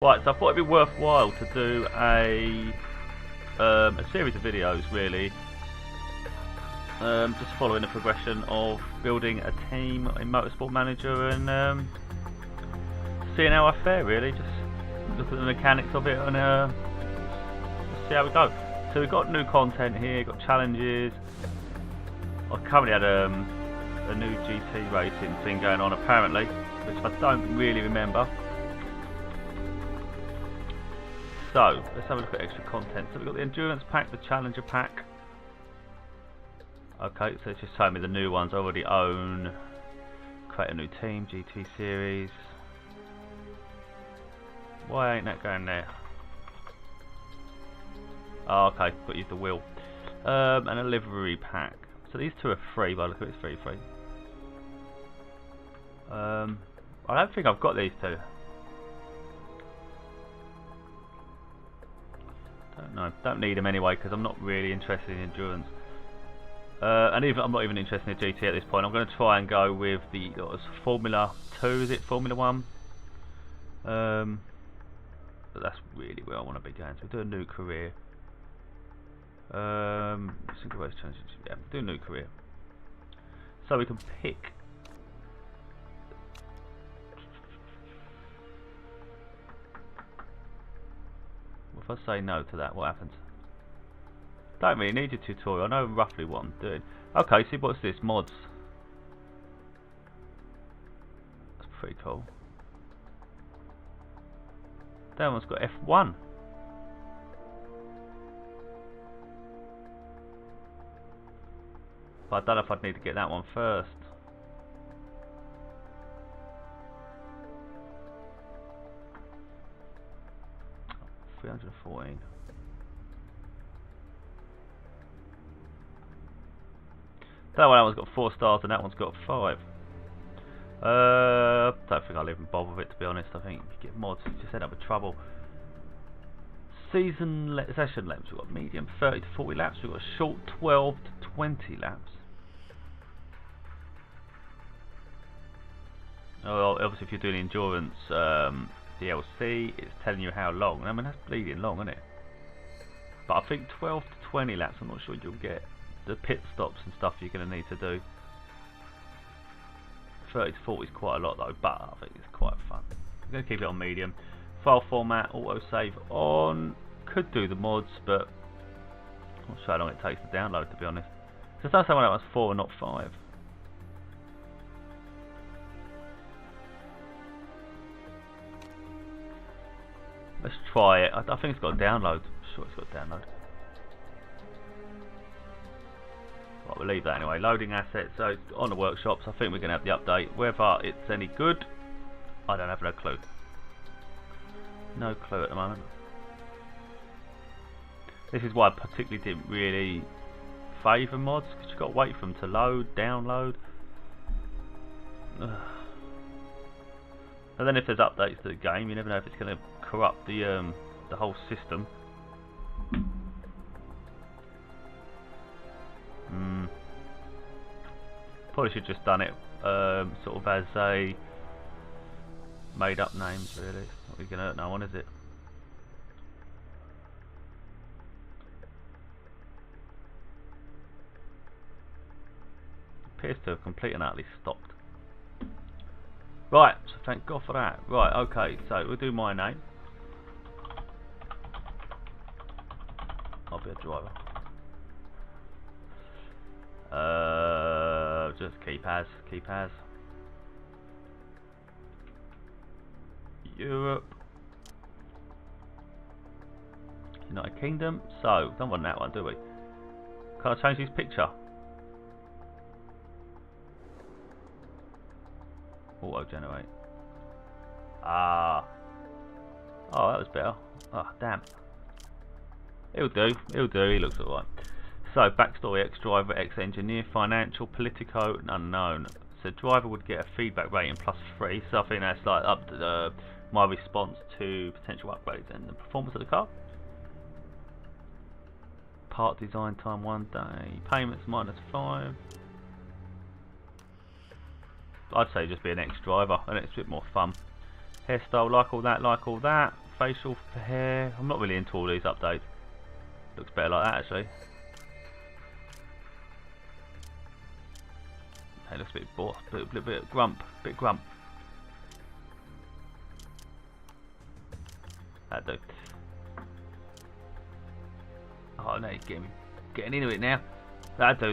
Right, so I thought it'd be worthwhile to do a series of videos, really, just following the progression of building a team in Motorsport Manager and seeing how I fare. Really, just look at the mechanics of it and see how we go. So we've got new content here, got challenges. I currently had a new GT racing thing going on apparently, which I don't really remember. So, let's have a look at extra content. So we've got the Endurance Pack, the Challenger Pack. Okay, so it's just showing me the new ones I already own. Create a new team, GT Series. Why ain't that going there? Oh, okay, got to use the wheel. And a livery pack. So these two are free, but look at it, it's free. I don't think I've got these two. Don't need them anyway because I'm not really interested in endurance, and I'm not even interested in GT at this point. I'm going to try and go with the Formula 2, is it Formula 1? But that's really where I want to be going. So we'll do a new career. Single race challenge. Yeah, do a new career. So we can pick. If I say no to that, what happens? Don't really need a tutorial, I know roughly what I'm doing. Okay, see what's this? Mods. That's pretty cool. That one's got F1. But I don't know if I'd need to get that one first. $314. That one's got 4 stars and that one's got 5. Don't think I'll even bother with it, to be honest. I think if you get mods, you just end up with trouble. Session laps, we've got medium 30 to 40 laps, we've got short 12 to 20 laps. Oh, obviously if you're doing endurance DLC, it's telling you how long. I mean, that's bleeding long, isn't it? But I think 12 to 20 laps, I'm not sure you'll get the pit stops and stuff you're going to need to do. 30 to 40 is quite a lot though, but I think it's quite fun. I'm going to keep it on medium. File format, auto save on. Could do the mods, but I'm not sure how long it takes to download, to be honest. Just that's how that was 4 and not 5. Let's try it. I think it's got a download. I'm sure it's got a download. Right, we'll leave that anyway. Loading assets. So it's on the workshops. I think we're going to have the update. Whether it's any good, I don't have no clue. No clue at the moment. This is why I particularly didn't really favour mods, because you've got to wait for them to load, download. Ugh. And then if there's updates to the game, you never know if it's going to corrupt the whole system. Probably should just done it sort of as a made up names, really. It's not really going to hurt no one, is it? Appears to have completely and utterly stopped. Right, so thank God for that. Right, okay, so we'll do my name. I'll be a driver. Just keep as. Europe. United Kingdom. So, don't want that one, do we? Can I change his picture? Auto generate. Ah. Oh, that was better. Oh, damn. He'll do. He looks alright. So, backstory: ex-driver, ex-engineer, financial, politico, unknown. So, driver would get a feedback rating +3. So, I think that's like up to my response to potential upgrades and the performance of the car. Part design time 1 day. Payments -5. I'd say just be an ex-driver and it's a bit more fun. Hairstyle, like all that, like all that. facial for hair. I'm not really into all these updates. Looks better like that actually. It looks a bit bored, bit grump, That do. Oh no, he's getting into it now. That do.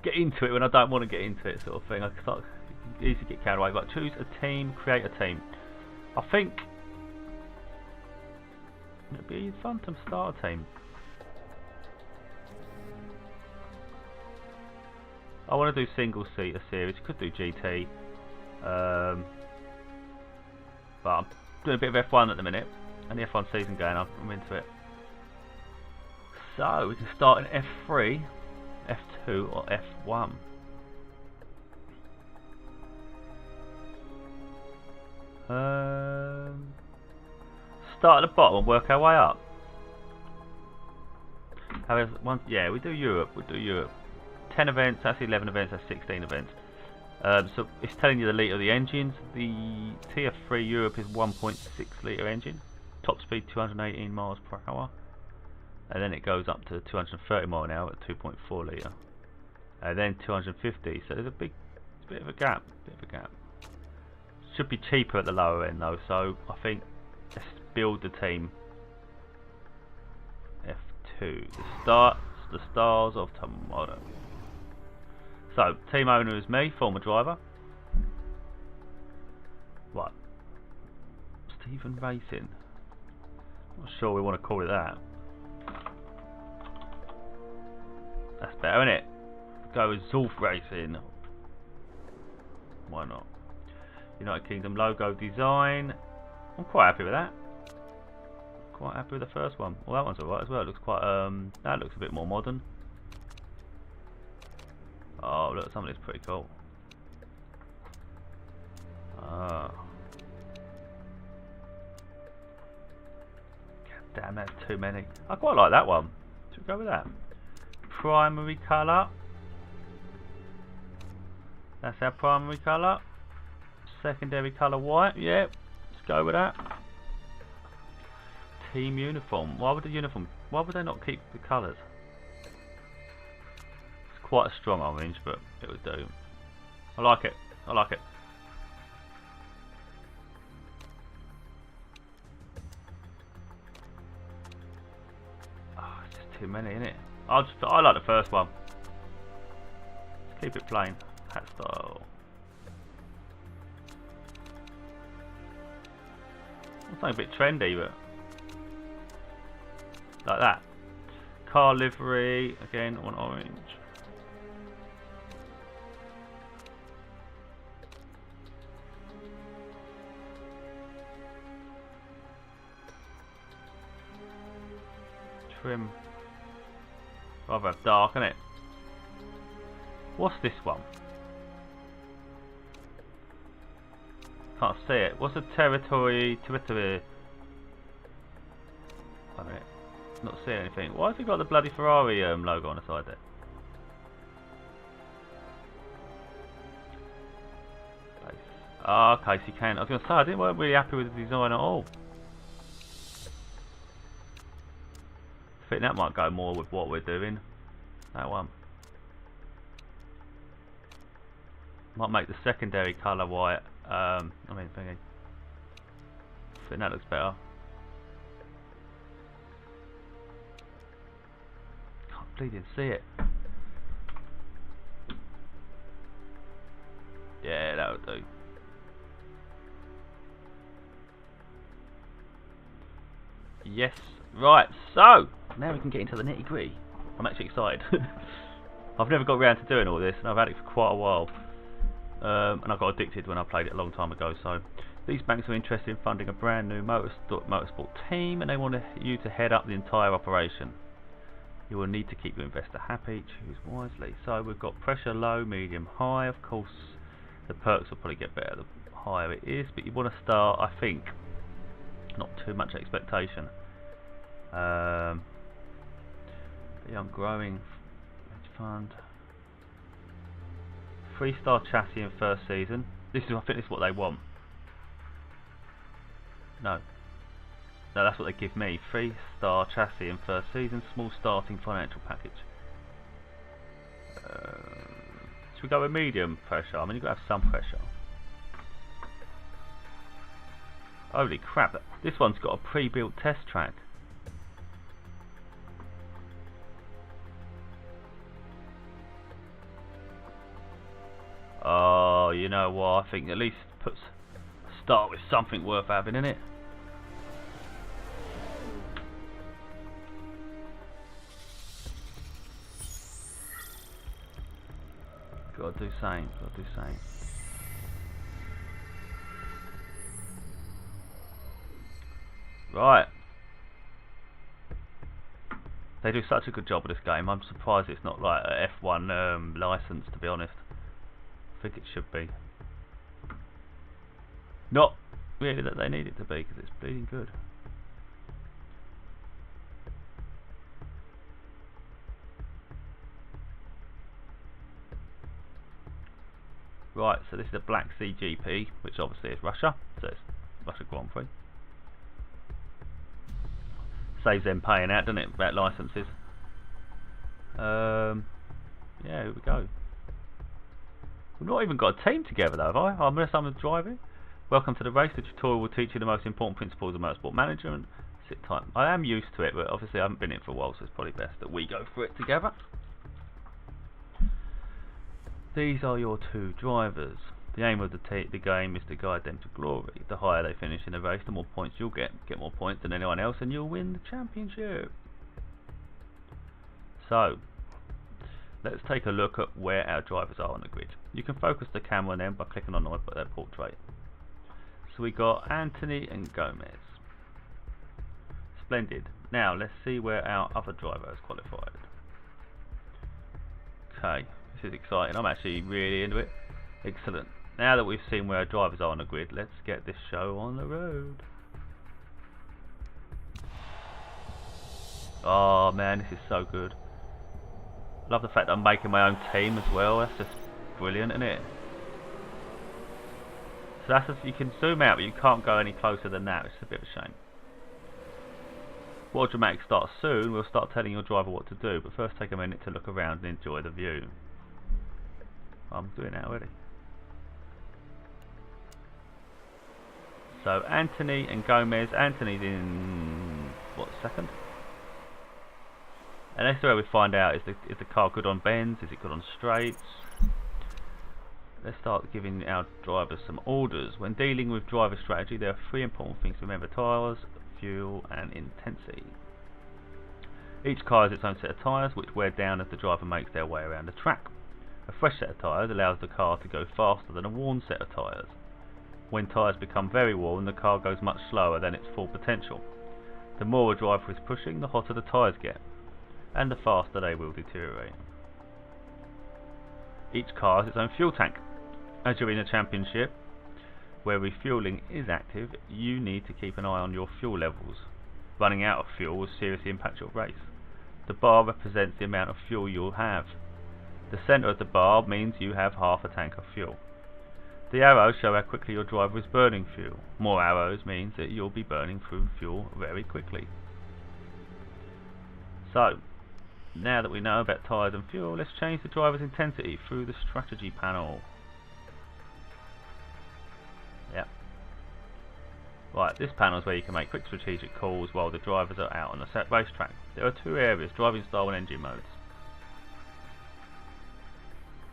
Get into it when I don't want to get into it, sort of thing. I start easy to get carried away. But choose a team, create a team. I think it'd be fun to start a team. I want to do single seater series. Could do GT, but I'm doing a bit of F1 at the minute, and the F1 season going on. I'm into it. So we can start in F3, F2, or F1. Start at the bottom and work our way up. Yeah, we do Europe. 10 events, that's 11 events, that's 16 events. So it's telling you the litre of the engines. The Tier 3 Europe is 1.6 litre engine, top speed 218 miles per hour, and then it goes up to 230 miles an hour at 2.4 litre, and then 250. So there's a bit of a gap. Should be cheaper at the lower end though. So I think let's build the team. F2. The stars of tomorrow. So, team owner is me, former driver. What? Stephen Racing. Not sure we want to call it that. That's better, isn't it? Go with Zorf Racing. Why not? United Kingdom logo design. I'm quite happy with that. Quite happy with the first one. Well, that one's alright as well. It looks quite. That looks a bit more modern. Oh, look, some of this pretty cool. Ah. God damn, that's too many. I quite like that one. Should we go with that? Primary colour. That's our primary colour. Secondary colour white. Yeah, let's go with that. Team uniform. Why would they not keep the colours? Quite a strong orange, but it would do. I like it. Oh, it's just too many, isn't it? I like the first one. Let's keep it plain. Hat style. Something a bit trendy, but like that. Car livery again on orange. Trim. Rather dark, isn't it? What's this one? Can't see it. What's the territory? Wait a minute. Not seeing anything. Why have you got the bloody Ferrari logo on the side there? Ah, okay, so you can. I was going to say, I weren't really happy with the design at all. I think that might go more with what we're doing. That one. Might make the secondary colour white. Thingy. I think that looks better. Can't bleeding see it. Yeah, that would do. Yes. Right, so now we can get into the nitty gritty. I'm actually excited. I've never got around to doing all this, and I've had it for quite a while. And I got addicted when I played it a long time ago. So these banks are interested in funding a brand new motorsport team, and they want you to head up the entire operation. You will need to keep your investor happy. Choose wisely. So we've got pressure low, medium, high. Of course, the perks will probably get better the higher it is, but you want to start, I think, not too much expectation. A young growing fund. 3-star chassis in first season. I think this is what they want. No. No, that's what they give me. 3-star chassis in first season, small starting financial package. Should we go with medium pressure? I mean, you've got to have some pressure. Holy crap, this one's got a pre-built test track. Oh, you know what? I think at least start with something worth having, innit? Gotta do same, gotta do same. Right. They do such a good job of this game. I'm surprised it's not like a F1 license, to be honest. I think it should be. Not really that they need it to be, because it's bleeding good. Right, so this is a Black Sea GP, which obviously is Russia, so it's Russia Grand Prix. Saves them paying out, doesn't it, about licenses. Yeah, here we go. We've not even got a team together though, have I? Unless I'm driving. Welcome to the race. The tutorial will teach you the most important principles of Motorsport Manager and sit tight. I am used to it, but obviously I haven't been in it for a while, so it's probably best that we go through it together. These are your two drivers. The aim of the game is to guide them to glory. The higher they finish in the race, the more points you'll get. Get more points than anyone else and you'll win the championship. So, let's take a look at where our drivers are on the grid. You can focus the camera on them by clicking on their portrait. So we got Anthony and Gomez. Splendid. Now let's see where our other driver has qualified. Okay, this is exciting. I'm actually really into it. Excellent. Now that we've seen where our drivers are on the grid, let's get this show on the road. Oh man, this is so good. Love the fact that I'm making my own team as well. That's just brilliant, isn't it? So that's just, you can zoom out, but you can't go any closer than that. It's a bit of a shame. While Dramatic starts soon, we'll start telling your driver what to do. But first, take a minute to look around and enjoy the view. I'm doing that already. So Anthony and Gomez. Anthony's in what, second? And that's where we find out, is the car good on bends? Is it good on straights? Let's start giving our drivers some orders. When dealing with driver strategy, there are 3 important things to remember: tyres, fuel and intensity. Each car has its own set of tyres, which wear down as the driver makes their way around the track. A fresh set of tyres allows the car to go faster than a worn set of tyres. When tyres become very worn, the car goes much slower than its full potential. The more a driver is pushing, the hotter the tyres get, and the faster they will deteriorate. Each car has its own fuel tank. As you're in a championship where refueling is active, you need to keep an eye on your fuel levels. Running out of fuel will seriously impact your race. The bar represents the amount of fuel you'll have. The centre of the bar means you have half a tank of fuel. The arrows show how quickly your driver is burning fuel. More arrows means that you'll be burning through fuel very quickly. So, now that we know about tyres and fuel, let's change the driver's intensity through the strategy panel. Yep. Right, this panel is where you can make quick strategic calls while the drivers are out on the set racetrack. There are 2 areas: driving style and engine modes.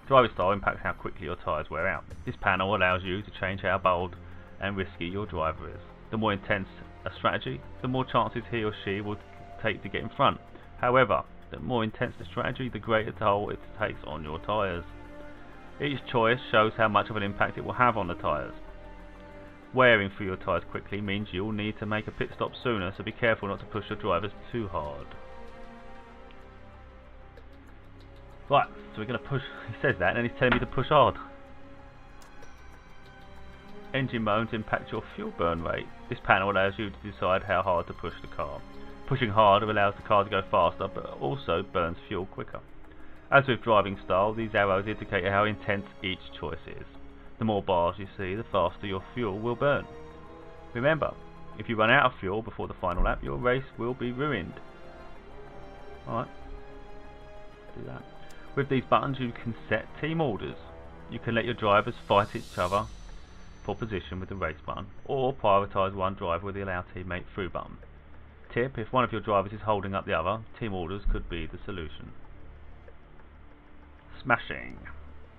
Driving style impacts how quickly your tyres wear out. This panel allows you to change how bold and risky your driver is. The more intense a strategy, the more chances he or she will take to get in front. However, the more intense the strategy, the greater toll it takes on your tyres. Each choice shows how much of an impact it will have on the tyres. Wearing through your tyres quickly means you'll need to make a pit stop sooner, so be careful not to push your drivers too hard. Right, so we're going to push. He says that and then he's telling me to push hard. Engine modes impact your fuel burn rate. This panel allows you to decide how hard to push the car. Pushing harder allows the car to go faster, but also burns fuel quicker. As with driving style, these arrows indicate how intense each choice is. The more bars you see, the faster your fuel will burn. Remember, If you run out of fuel before the final lap, your race will be ruined. Alright, do that. With these buttons you can set team orders. You can let your drivers fight each other for position with the race button, or prioritise one driver with the allow teammate through button. Tip: if one of your drivers is holding up the other, team orders could be the solution. Smashing.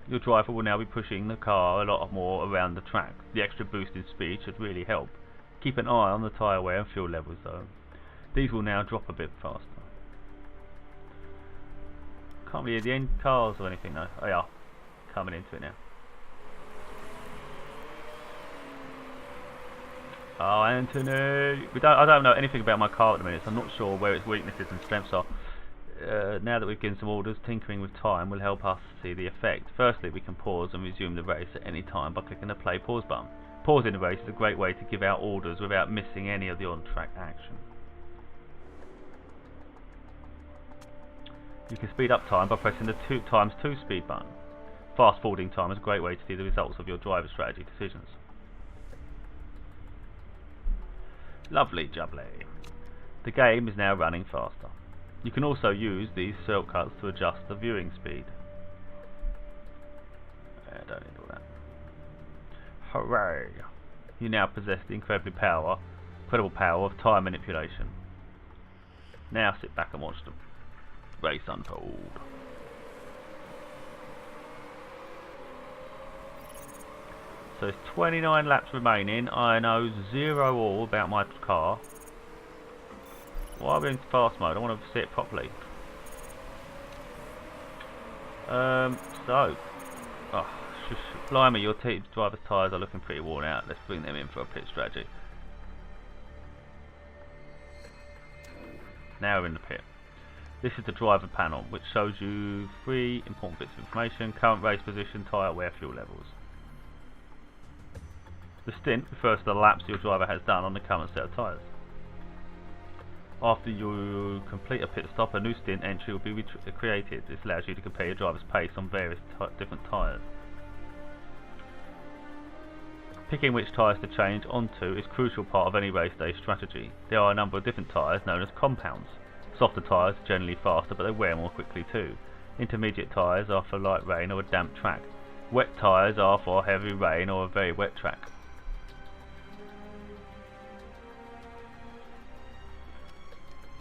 Your driver will now be pushing the car a lot more around the track. The extra boost in speed should really help. Keep an eye on the tyre wear and fuel levels though. These will now drop a bit faster. Can't really hear the end cars or anything though. Oh yeah, coming into it now. Oh, Anthony! I don't know anything about my car at the minute, so I'm not sure where its weaknesses and strengths are. Now that we've given some orders, tinkering with time will help us see the effect. Firstly, we can pause and resume the race at any time by clicking the play pause button. Pausing the race is a great way to give out orders without missing any of the on-track action. You can speed up time by pressing the 2x2 speed button. Fast forwarding time is a great way to see the results of your driver strategy decisions. Lovely jubbly. The game is now running faster. You can also use these shortcuts to adjust the viewing speed. I don't need all that. Hooray! You now possess the incredible power of time manipulation. Now sit back and watch the race unfold. So it's 29 laps remaining. I know zero all about my car. Why are we in fast mode? I want to see it properly. Blimey, your driver's tyres are looking pretty worn out. Let's bring them in for a pit strategy. Now we're in the pit. This is the driver panel, which shows you 3 important bits of information: current race position, tyre wear, fuel levels. The stint refers to the laps your driver has done on the current set of tyres. After you complete a pit stop, a new stint entry will be created. This allows you to compare your driver's pace on various different tyres. Picking which tyres to change onto is a crucial part of any race day strategy. There are a number of different tyres known as compounds. Softer tyres are generally faster, but they wear more quickly too. Intermediate tyres are for light rain or a damp track. Wet tyres are for heavy rain or a very wet track.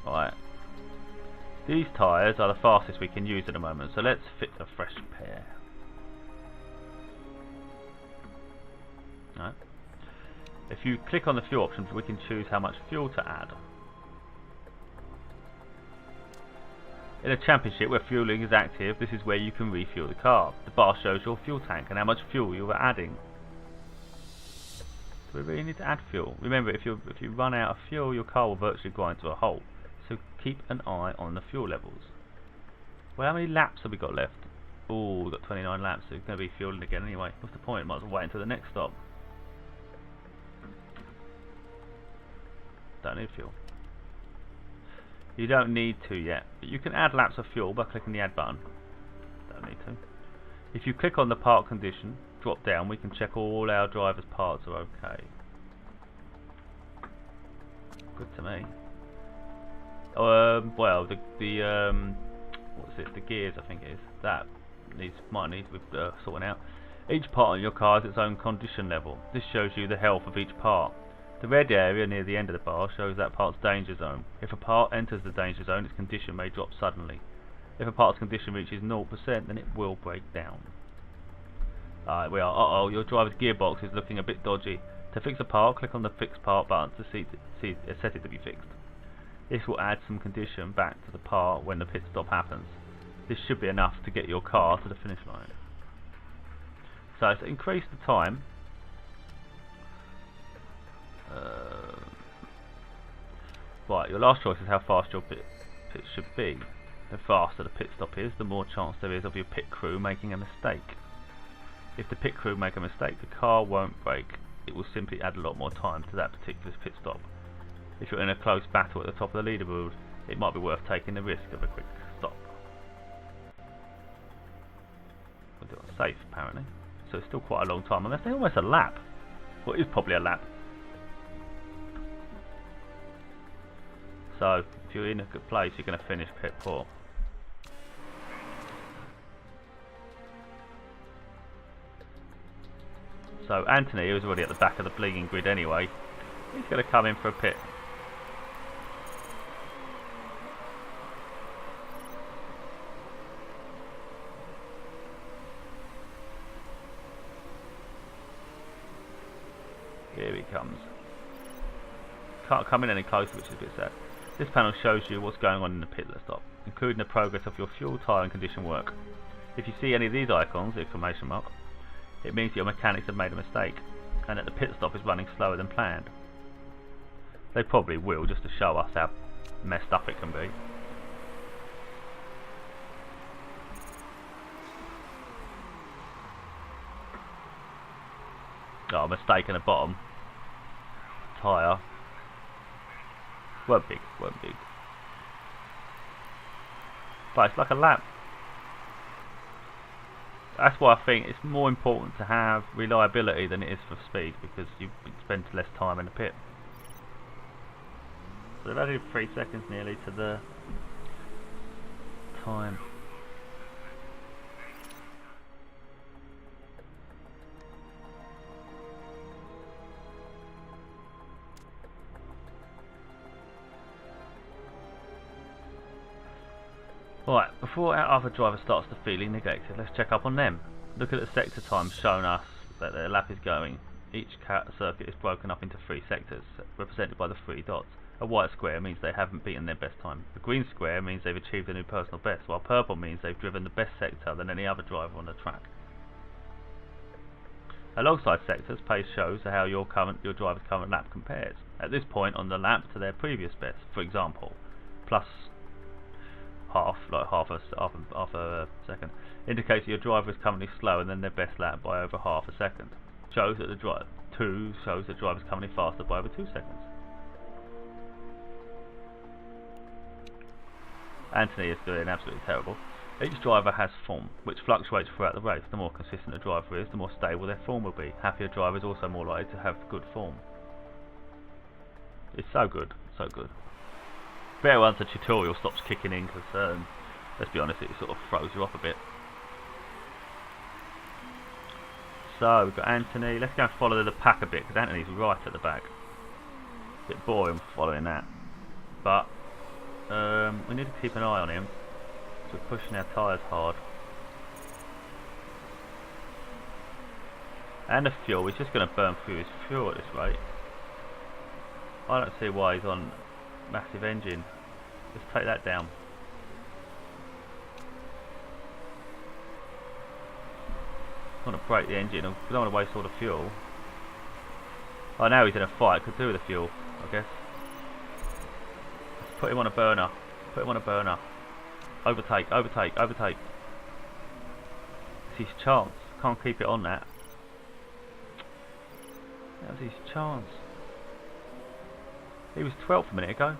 Right. These tyres are the fastest we can use at the moment, so let's fit a fresh pair. Right. If you click on the fuel options, we can choose how much fuel to add. In a championship where fueling is active, this is where you can refuel the car. The bar shows your fuel tank and how much fuel you are adding. Do we really need to add fuel? Remember, if you run out of fuel, your car will virtually grind to a halt. So keep an eye on the fuel levels. Well, how many laps have we got left? Oh, we've got 29 laps, so it's going to be fueling again anyway. What's the point? Might as well wait until the next stop. Don't need fuel. You don't need to yet, but you can add laps of fuel by clicking the add button. Don't need to. If you click on the part condition, drop down, we can check all our driver's parts are okay. Good to me. Well, the what's it? The gears, I think it is. That might need sorting out. Each part on your car has its own condition level. This shows you the health of each part. The red area near the end of the bar shows that part's danger zone. If a part enters the danger zone, its condition may drop suddenly. If a part's condition reaches 0%, then it will break down. Alright, we are. Your driver's gearbox is looking a bit dodgy. To fix a part, click on the Fix Part button to set it to be fixed. This will add some condition back to the part when the pit stop happens. This should be enough to get your car to the finish line. So let's increase the time. Right, your last choice is how fast your pit should be. The faster the pit stop is, the more chance there is of your pit crew making a mistake. If the pit crew make a mistake, the car won't brake. It will simply add a lot more time to that particular pit stop. If you're in a close battle at the top of the leaderboard, it might be worth taking the risk of a quick stop. We'll do it on safe, apparently. So it's still quite a long time, unless they're almost a lap. Well, it is probably a lap. So if you're in a good place, you're going to finish pit 4. So Anthony, who's already at the back of the bleeding grid anyway, he's going to come in for a pit. Here he comes. Can't come in any closer, which is a bit sad. This panel shows you what's going on in the pit stop, including the progress of your fuel, tyre and condition work. If you see any of these icons, exclamation mark, it means your mechanics have made a mistake and that the pit stop is running slower than planned. They probably will, just to show us how messed up it can be. Oh, mistake in the bottom tyre. Weren't big. But it's like a lap. That's why I think it's more important to have reliability than it is for speed, because you spend less time in the pit. So they've added 3 seconds nearly to the time. Right, before our other driver starts to feeling neglected, let's check up on them. Look at the sector times showing us that their lap is going. Each circuit is broken up into 3 sectors, represented by the 3 dots. A white square means they haven't beaten their best time. A green square means they've achieved a new personal best, while purple means they've driven the best sector than any other driver on the track. Alongside sectors, pace shows how your driver's current lap compares at this point on the lap to their previous best. For example, plus half a second, indicates that your driver is currently slower than their best lap by over half a second. Shows that the driver is currently faster by over 2 seconds. Anthony is doing absolutely terrible. Each driver has form, which fluctuates throughout the race. The more consistent a driver is, the more stable their form will be. Happier drivers are also more likely to have good form. It's so good, so good. Better once the tutorial stops kicking in, because let's be honest, it sort of throws you off a bit. So we've got Anthony. Let's go and follow the pack a bit, because Anthony's right at the back. A bit boring following that, but we need to keep an eye on him. So we're pushing our tyres hard. And the fuel, he's just going to burn through his fuel at this rate. I don't see why he's on massive engine. Let's take that down. I want to break the engine. I don't want to waste all the fuel. Oh, now he's in a fight. Could do with the fuel, I guess. Let's put him on a burner. Put him on a burner. Overtake, overtake, overtake. It's his chance. Can't keep it on that. That was his chance. He was 12th a minute ago.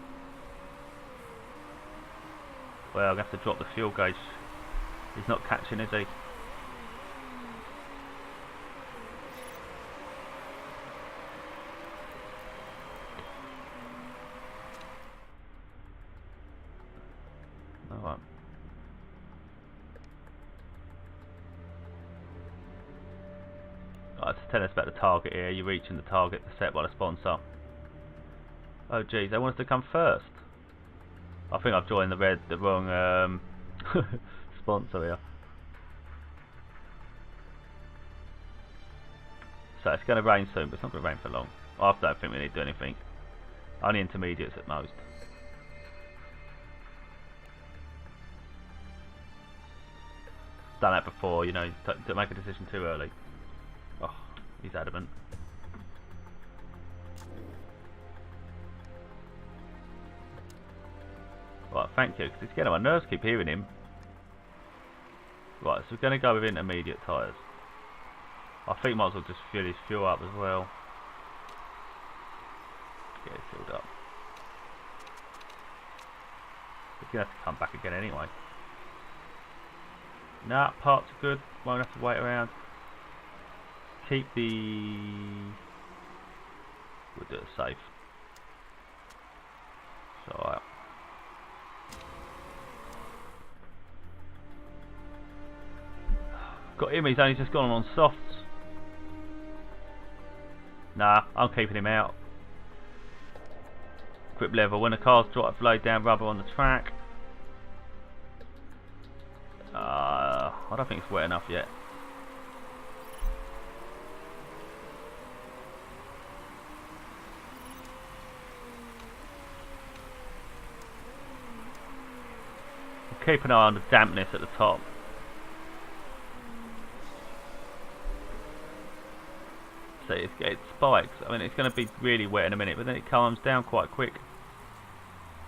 Well, I'm going to have to drop the fuel gauge. He's not catching, is he? Alright. It's telling us about the target here. You're reaching the target set by the sponsor. Oh geez, they want us to come first. I think I've joined the wrong sponsor here. So it's going to rain soon, but it's not going to rain for long. I don't think we need to do anything. Only intermediates at most. Done that before, you know, don't make a decision too early. Oh, he's adamant. Right, thank you, because it's getting on my nerves, keep hearing him. Right, so we're going to go with intermediate tyres. I think might as well just fill his fuel up as well. Get it filled up. We're going to have to come back again anyway. Nah, parts are good, won't have to wait around. Keep the... we'll do it safe. It's alright. got him, he's only just gone on softs. Nah, I'm keeping him out. Grip level, when the car's drive laid down rubber on the track. I don't think it's wet enough yet. Keep an eye on the dampness at the top. See, it spikes. I mean, it's going to be really wet in a minute, but then it calms down quite quick.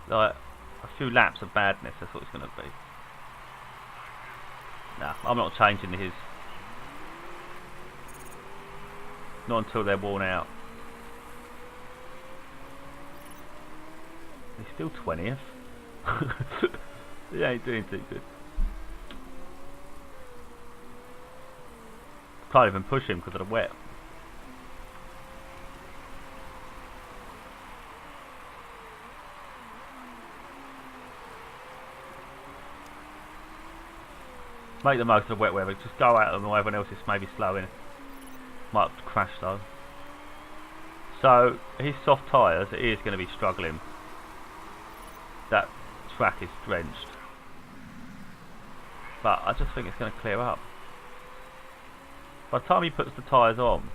Like a few laps of badness, that's what it's going to be. Nah, I'm not changing his. Not until they're worn out. He's still 20th. He ain't doing too good. Can't even push him because of the wet. Make the most of the wet weather. Just go out and everyone else is maybe slowing. Might crash though. So his soft tyres, it is going to be struggling. That track is drenched. But I just think it's going to clear up. By the time he puts the tyres on,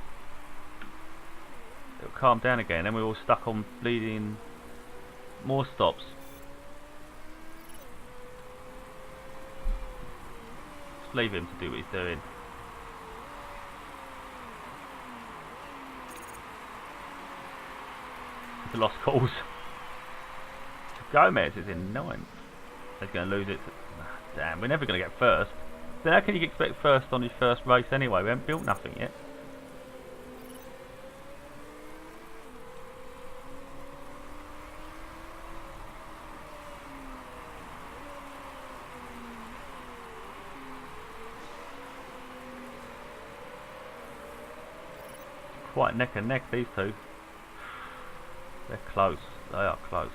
it'll calm down again, and we're all stuck on bleeding more stops. Just leave him to do what he's doing. It's a lost cause. Gomez is in 9th. He's going to lose it. Damn, we're never going to get first. Then how can you expect first on your first race anyway? We haven't built nothing yet. Quite neck and neck, these two. They're close. They are close.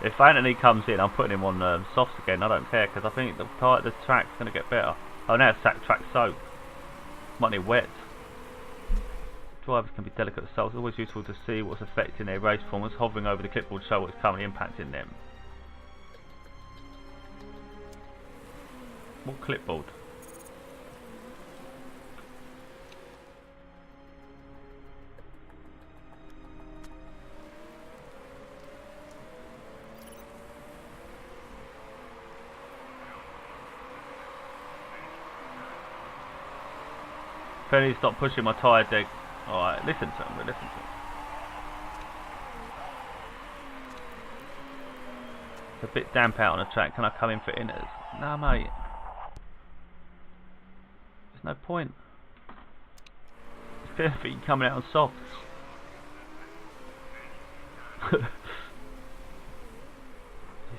If Anthony comes in, I'm putting him on softs again. I don't care because I think the track's going to get better. Oh, now it's track soaked. Might need wet. Drivers can be delicate with salts. It's always useful to see what's affecting their race performance. Hovering over the clipboard show what's currently impacting them. What clipboard? Please stop pushing my tyre deck. Alright, listen to him, listen to him. It's a bit damp out on the track. Can I come in for inners? No, mate. There's no point. It's better for you coming out on softs. It's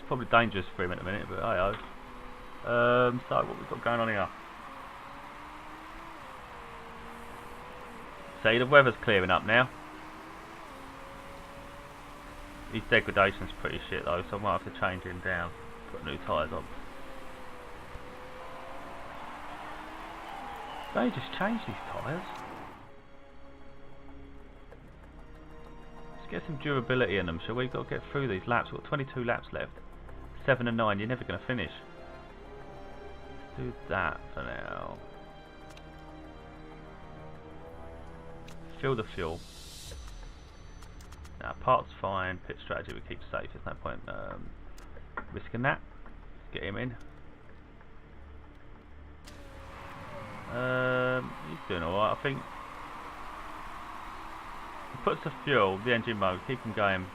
probably dangerous for him in a minute, but hey-oh. So what we've got going on here? See, the weather's clearing up now. His degradation's pretty shit though, so I might have to change him down. Put new tyres on. They just change these tyres. Let's get some durability in them, shall we? We've got to get through these laps. We've got 22 laps left. 7 and 9, you're never going to finish. Let's do that for now. Fill the fuel. Now parts fine, pit strategy we keep safe, there's no point risking that. Let's get him in. He's doing alright I think. He puts the fuel, the engine mode, keep him going.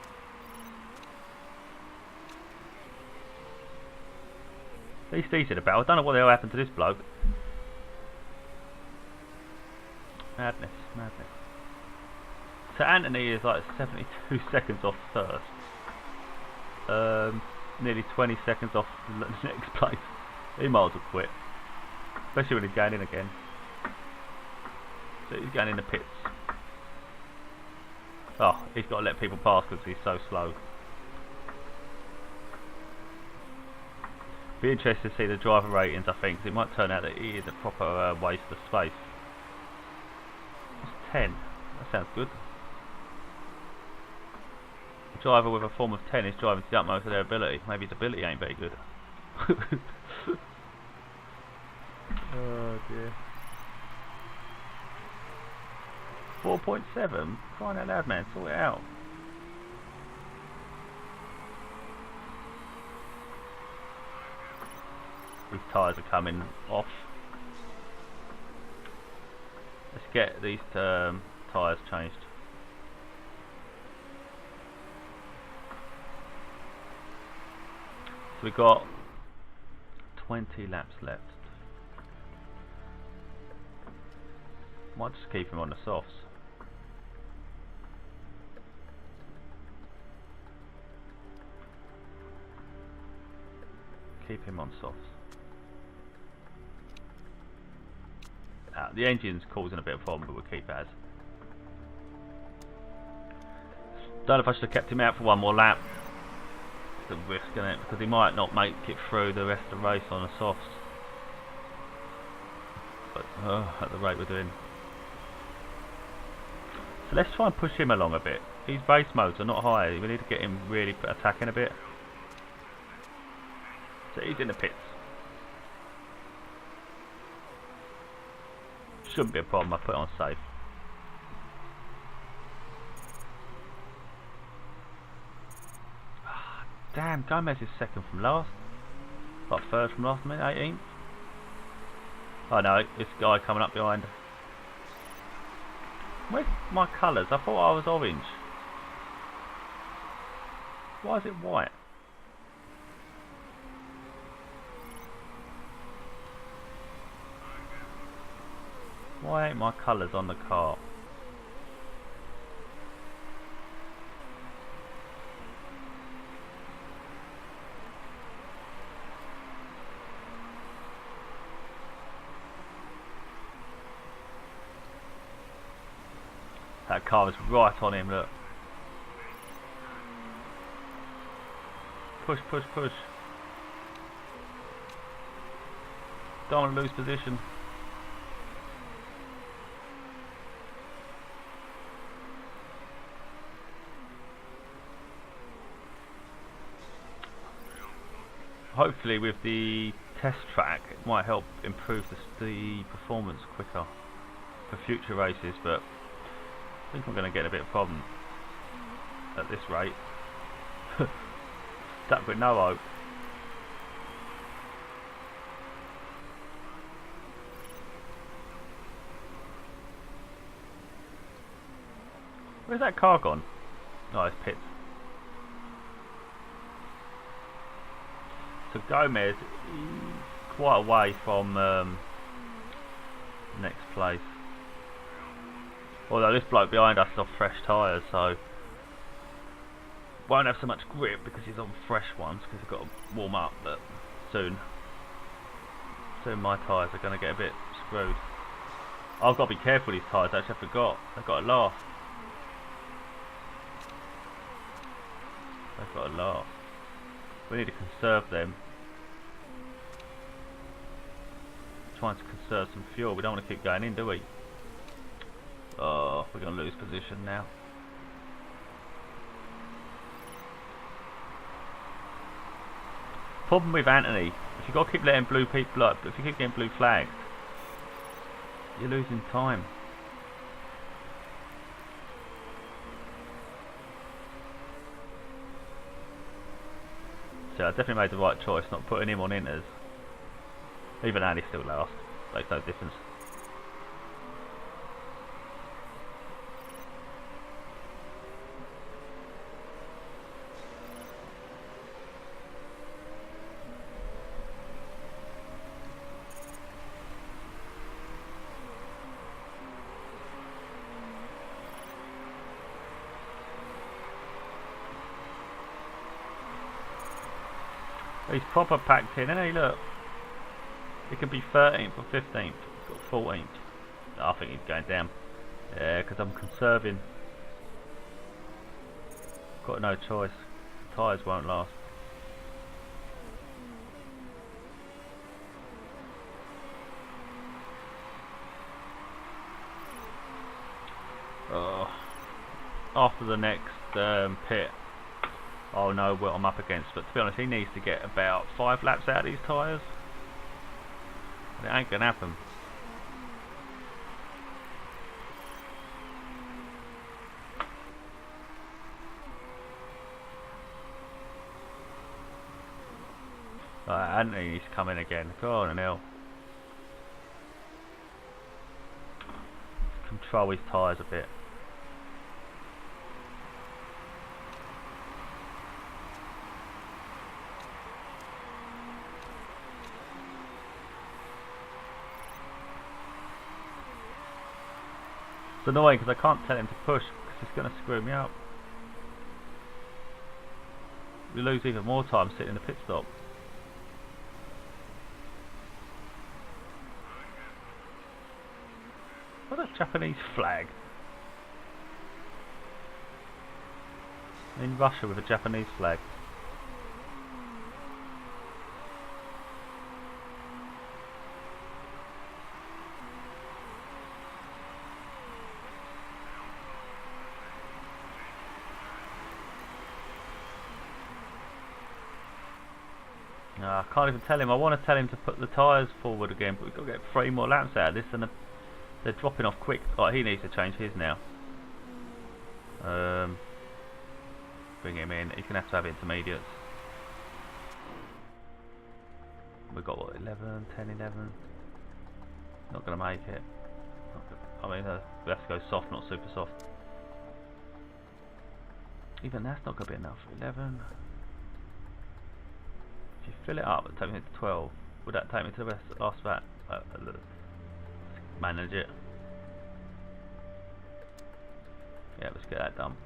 He's decent about. I don't know what the hell happened to this bloke. Madness, madness. So Anthony is like 72 seconds off first. Nearly 20 seconds off the next place. He might as well quit. Especially when he's going in again. So he's going in the pits. Oh, he's got to let people pass because he's so slow. Be interested to see the driver ratings, I think, 'cause it might turn out that it is a proper waste of space. It's 10. That sounds good. A driver with a form of 10 is driving to the utmost of their ability. Maybe his ability ain't very good. Oh dear. 4.7? Crying out loud, man, sort it out. These tyres are coming off. Let's get these tyres changed. So we've got 20 laps left. Might just keep him on the softs. Keep him on softs. The engine's causing a bit of a problem, but we'll keep it as. Don't know if I should have kept him out for one more lap. It's a risk, isn't it? Because he might not make it through the rest of the race on the softs. But at the rate we're doing. So let's try and push him along a bit. His base modes are not high. We need to get him really attacking a bit. So he's in the pits. Shouldn't be a problem. I put it on safe. Damn, Gomez is second from last. Like third from last minute, 18th. Oh no, this guy coming up behind. Where's my colours? I thought I was orange. Why is it white? Why ain't my colours on the car? That car is right on him, look. Push, push, push. Don't want to lose position. Hopefully with the test track it might help improve the performance quicker for future races, but I think I'm going to get a bit of problem at this rate. Stuck with no hope. Where's that car gone? Oh, it's pits. So Gomez is quite away from next place. Although this bloke behind us is on fresh tyres, so won't have so much grip because he's on fresh ones because he's got to warm up. But soon my tyres are going to get a bit screwed. I've got to be careful with these tyres. Actually, I forgot. They've got to last. They've got to last. We need to conserve them. Trying to conserve some fuel. We don't want to keep going in, do we? Oh, we're going to lose position now. Problem with Anthony, if you've got to keep letting blue people up, if you keep getting blue flags, you're losing time. So I definitely made the right choice not putting him on inters. Even Andy's still last, makes no difference. He's proper packed in, isn't he? Look. He could be 13th or 15th. He's got 14th. Oh, I think he's going down. Yeah, because I'm conserving. Got no choice. Tyres won't last. After the next pit, I'll know what I'm up against. But to be honest, he needs to get about 5 laps out of these tyres. It ain't gonna happen. Anthony needs to come in again. Go on, hell. Control his tyres a bit. It's annoying because I can't tell him to push because it's going to screw me up. We lose even more time sitting in the pit stop. What a Japanese flag. In Russia with a Japanese flag. I can't even tell him. I want to tell him to put the tyres forward again, but we've got to get 3 more laps out of this, and they're dropping off quick. Right, he needs to change his now. Bring him in. He's going to have intermediates. We've got what, 11, 10, 11. Not going to make it. I mean, we have to go soft, not super soft. Even that's not going to be enough. 11. If you fill it up, it'll take me to 12. Would that take me to the last lap? Manage it. Yeah, let's get that done.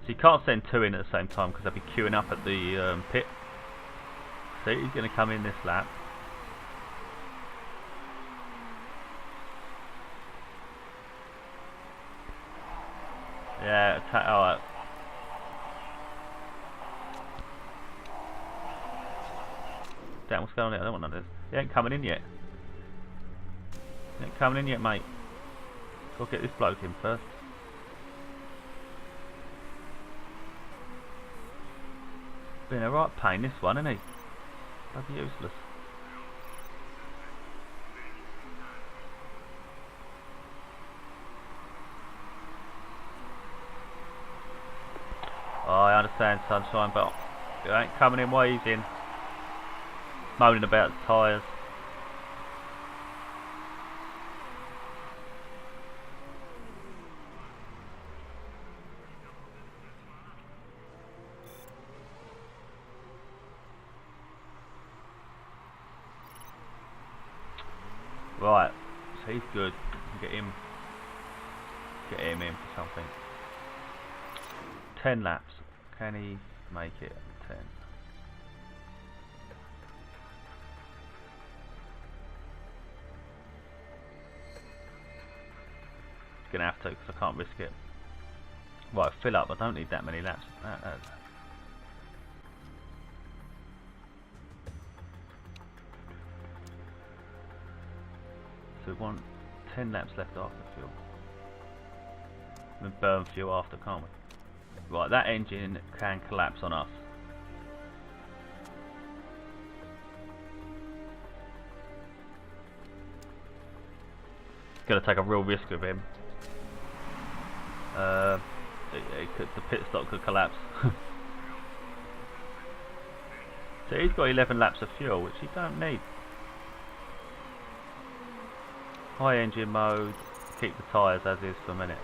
So you can't send 2 in at the same time because they'll be queuing up at the pit. So he's going to come in this lap. Yeah, alright. Damn, what's going on here? I don't want none of this. He ain't coming in yet. He ain't coming in yet, mate. Go get this bloke in first. Been a right pain, this one, isn't he? Bloody useless. Oh, I understand, sunshine, but it ain't coming in while he's in. Moaning about the tyres. Right, so he's good. Get him in for something. 10 laps. Can he make it? 10. Gonna have to because I can't risk it. Right, fill up. I don't need that many laps. So we want 10 laps left after fuel. We burn fuel after, can't we? Right, that engine can collapse on us. Gonna take a real risk with him. The pit stop could collapse. So he's got 11 laps of fuel, which he don't need. High engine mode, keep the tyres as is for a minute.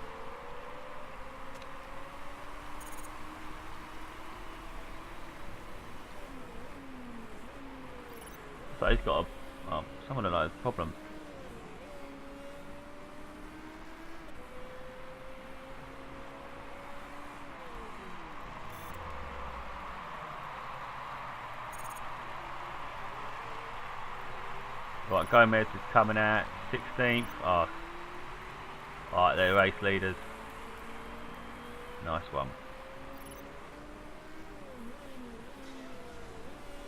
So he's got a someone knows the problem. Right, Gomez is coming out 16th. Oh. Alright, they're race leaders. Nice one.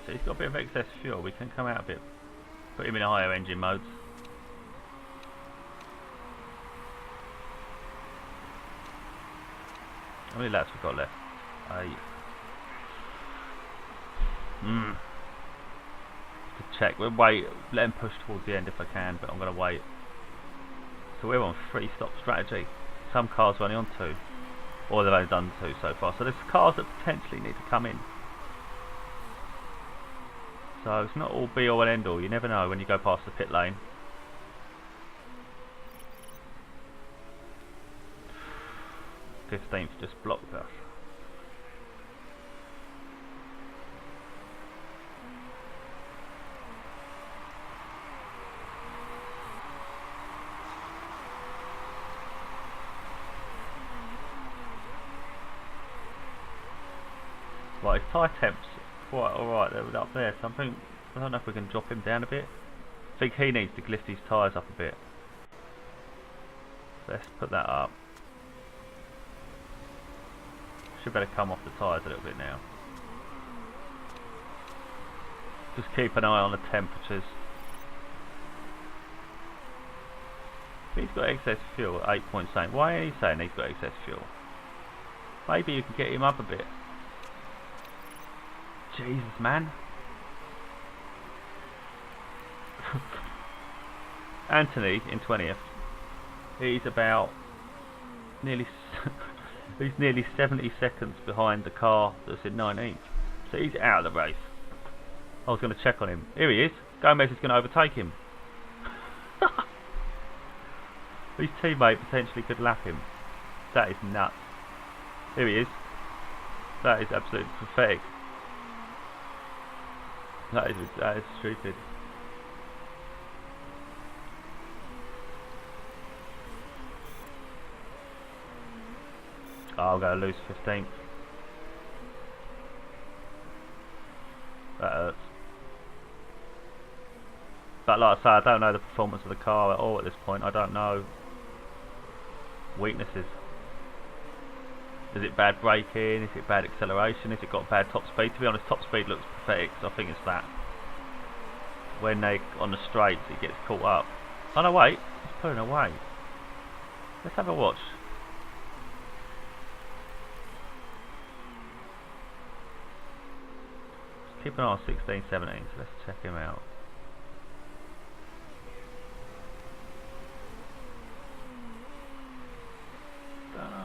So he's got a bit of excess fuel. We can come out a bit. Put him in a higher engine modes. How many laps we got left? 8. To check, we'll wait, let him push towards the end if I can, but I'm going to wait. So we're on 3 stop strategy. Some cars are only on 2, or they've only done 2 so far. So there's cars that potentially need to come in. So it's not all be all and end all. You never know when you go past the pit lane. '15th just blocked us. Right, his tyre temps quite alright up there, so I don't know if we can drop him down a bit. I think he needs to lift his tyres up a bit. So let's put that up. Should better come off the tyres a little bit now. Just keep an eye on the temperatures. He's got excess fuel at 8 point something. Why are you saying he's got excess fuel? Maybe you can get him up a bit. Jesus, man. Anthony in 20th. He's about nearly he's nearly 70 seconds behind the car that's in 19th. So he's out of the race. I was going to check on him. Here he is. Gomez is going to overtake him. His teammate potentially could lap him. That is nuts. Here he is. That is absolutely pathetic. That is stupid. Oh, I'm going to lose 15th. That hurts. But like I say, I don't know the performance of the car at all at this point. I don't know weaknesses. Is it bad braking? Is it bad acceleration? Has it got bad top speed? To be honest, top speed looks pathetic, so I think it's that. When they on the straights, it gets caught up. Oh no, wait, it's pulling away. Let's have a watch. Let's keep an eye on 16, 17, so let's check him out.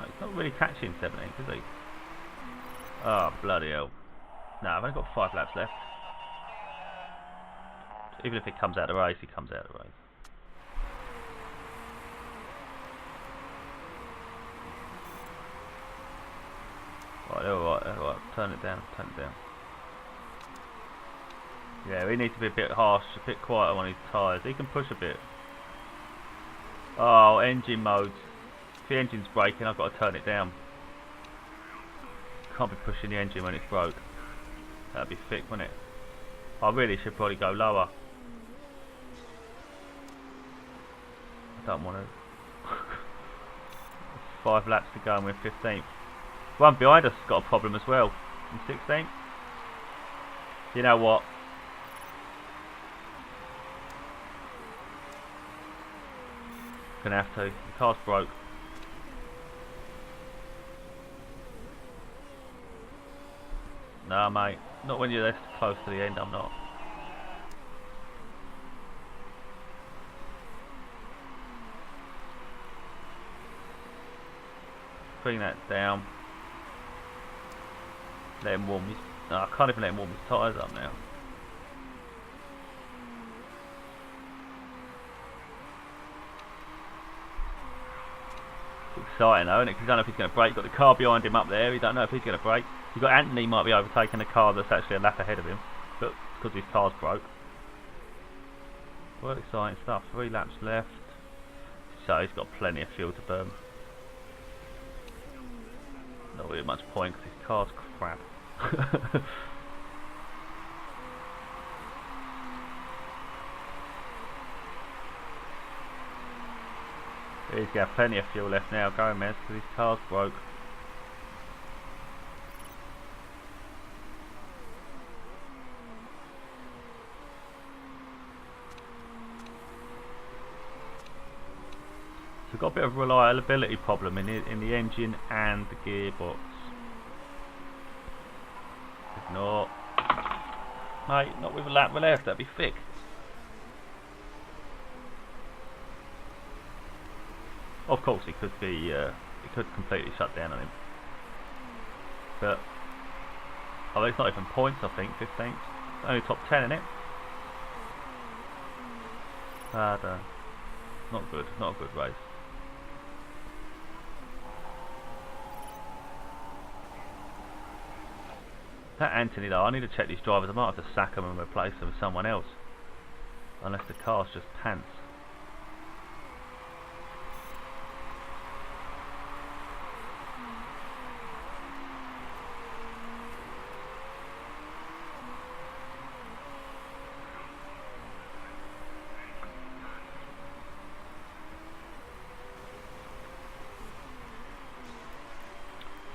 He's not really catching 17, is he? Oh, bloody hell. No, I've only got 5 laps left. Even if he comes out of the race, he comes out of the race. Right, alright. Turn it down, turn it down. Yeah, we need to be a bit harsh, a bit quieter on his tyres. He can push a bit. Oh, engine modes. If the engine's braking, I've got to turn it down. Can't be pushing the engine when it's broke. That'd be thick, wouldn't it? I really should probably go lower. I don't want to. 5 laps to go and we're 15th. One behind us has got a problem as well. In 16th. You know what? Gonna have to. The car's broke. No, mate. Not when you're this close to the end, I'm not. Bring that down. Let him warm his... No, I can't even let him warm his tyres up now. It's exciting though, isn't it? Because you don't know if he's going to brake. You've got the car behind him up there. You don't know if he's going to brake. You've got Anthony might be overtaking the car that's actually a lap ahead of him, but because his car's broke. Well, exciting stuff. 3 laps left. So he's got plenty of fuel to burn. Not really much point because his car's crap. He's got plenty of fuel left now, Gomez, because his car's broke. So we've got a bit of reliability problem in the engine and the gearbox. Ignore. Mate, not with a lap left, that'd be thick. Of course, it could be. It could completely shut down on him. But oh, it's not even points. I think 15th. Only top 10 in it. Not good. Not a good race. That Anthony though, I need to check these drivers. I might have to sack them and replace them with someone else. Unless the car's just pants.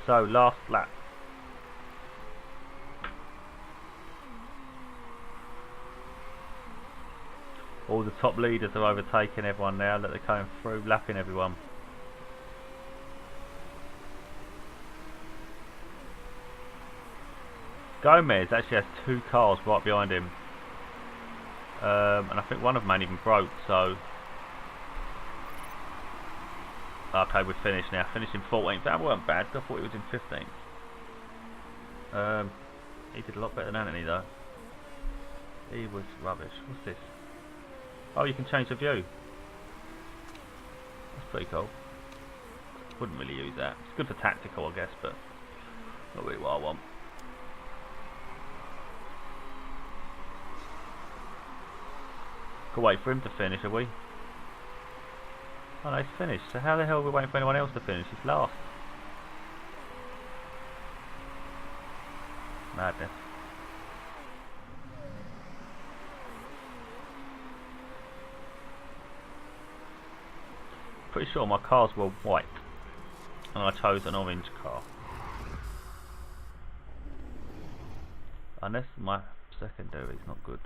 So, last lap. All the top leaders are overtaking everyone now that they're coming through, lapping everyone. Gomez actually has 2 cars right behind him. And I think one of them ain't even broke, so... Okay, we're finished now. Finished in 14th. That weren't bad. I thought he was in 15th. He did a lot better than Anthony though. He was rubbish. What's this? Oh, you can change the view. That's pretty cool. Wouldn't really use that. It's good for tactical, I guess, but not really what I want. Could wait for him to finish, are we? Oh no, he's finished. So how the hell are we waiting for anyone else to finish? He's last. Madness. Pretty sure my cars were white and I chose an orange car. Unless my secondary is not good.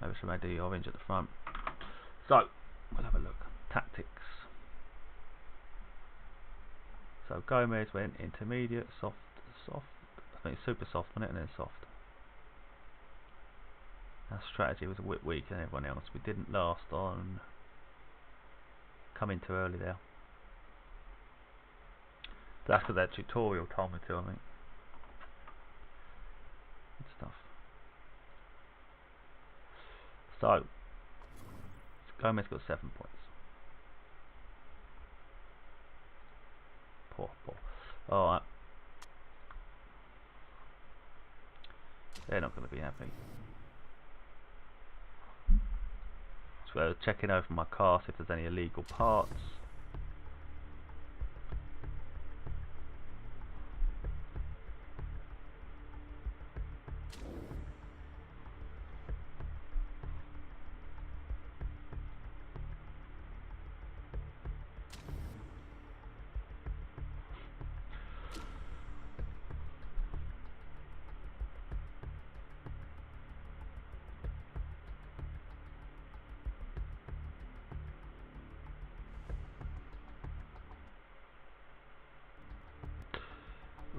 Maybe I should make the orange at the front. So, we'll have a look. Tactics. So Gomez went intermediate, soft. I think super soft on it, and then soft. Our strategy was a bit weaker than everyone else. We didn't last on. Come in too early there. That's what that tutorial told me to, I think. Good stuff. So, Gomez got 7 points. Poor. Alright. They're not going to be happy. So checking over my car, see if there's any illegal parts.